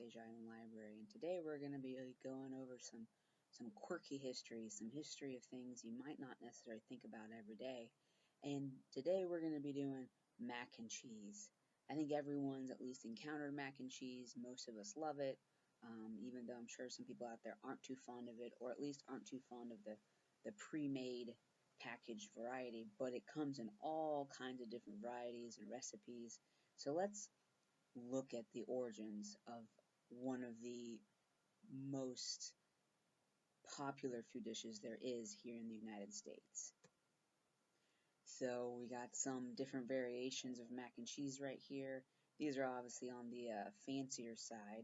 Sage Island Library, and today we're going to be going over some quirky history, some history of things you might not necessarily think about every day. And today we're going to be doing mac and cheese. I think everyone's at least encountered mac and cheese. Most of us love it, even though I'm sure some people out there aren't too fond of it, or at least aren't too fond of the pre-made packaged variety, but it comes in all kinds of different varieties and recipes. So let's look at the origins of one of the most popular food dishes there is here in the United States. So we got some different variations of mac and cheese right here. These are obviously on the fancier side,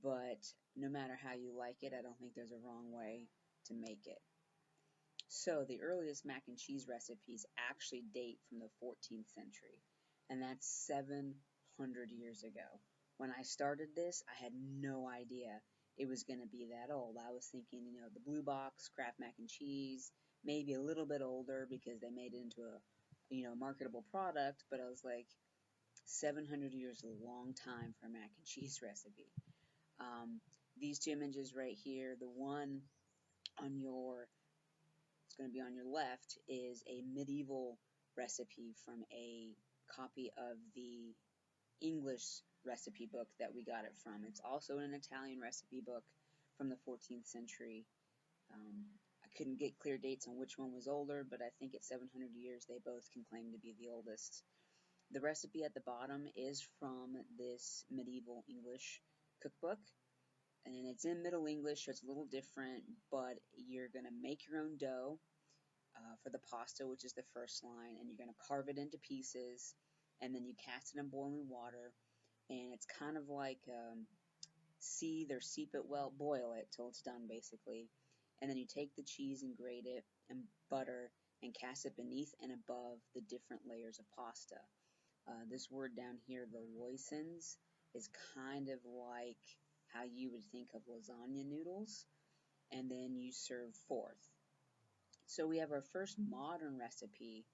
but no matter how you like it, I don't think there's a wrong way to make it. So the earliest mac and cheese recipes actually date from the 14th century, and that's 700 years ago. When I started this, I had no idea it was going to be that old. I was thinking, the blue box, Kraft mac and cheese, maybe a little bit older because they made it into a, marketable product, but I was like, 700 years is a long time for a mac and cheese recipe. These two images right here, the one on your it's going to be on your left, is a medieval recipe from a copy of the English recipe book that we got it from. It's also an Italian recipe book from the 14th century. I couldn't get clear dates on which one was older, but I think at 700 years they both can claim to be the oldest. The recipe at the bottom is from this medieval English cookbook, and it's in Middle English, so it's a little different, but you're going to make your own dough for the pasta, which is the first line, and you're going to carve it into pieces, and then you cast it in boiling water, and it's kind of like seethe or seep it well, boil it till it's done basically, and then you take the cheese and grate it, and butter, and cast it beneath and above the different layers of pasta. This word down here, the loisons, is kind of like how you would think of lasagna noodles, and then you serve forth. So we have our first modern recipe,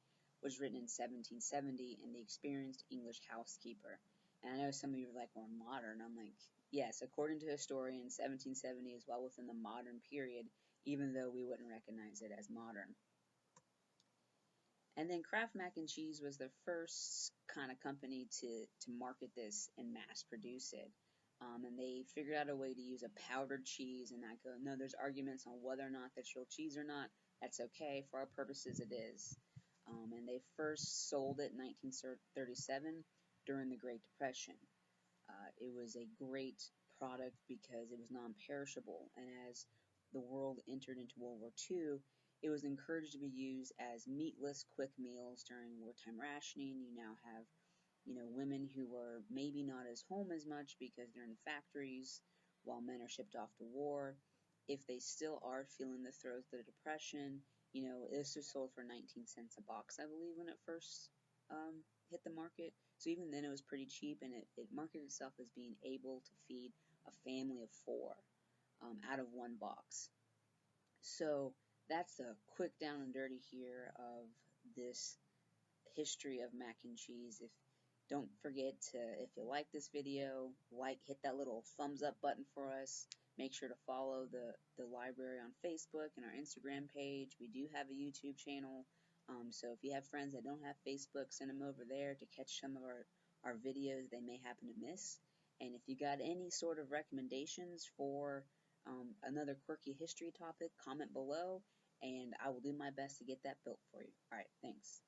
was written in 1770 in The Experienced English Housekeeper. And I know some of you are like, well, modern. I'm like, yes, according to historians, 1770 is well within the modern period, even though we wouldn't recognize it as modern. And then Kraft Mac and Cheese was the first kind of company to market this and mass produce it. And they figured out a way to use a powdered cheese and not go, no, there's arguments on whether or not that's real cheese or not. That's okay. For our purposes, it is. And they first sold it in 1937 during the Great Depression. It was a great product because it was non-perishable. And as the world entered into World War II, it was encouraged to be used as meatless, quick meals during wartime rationing. You now have women who are maybe not as home as much because they're in the factories while men are shipped off to war. If they still are feeling the throes of the depression, this was sold for 19 cents a box, I believe, when it first hit the market. So even then it was pretty cheap, and it marketed itself as being able to feed a family of 4 out of one box. So that's a quick down and dirty here of this history of mac and cheese. Don't forget to, if you like this video, hit that little thumbs up button for us. Make sure to follow the library on Facebook and our Instagram page. We do have a YouTube channel, so if you have friends that don't have Facebook, send them over there to catch some of our videos they may happen to miss. And if you got any sort of recommendations for another quirky history topic, comment below, and I will do my best to get that built for you. Alright, thanks.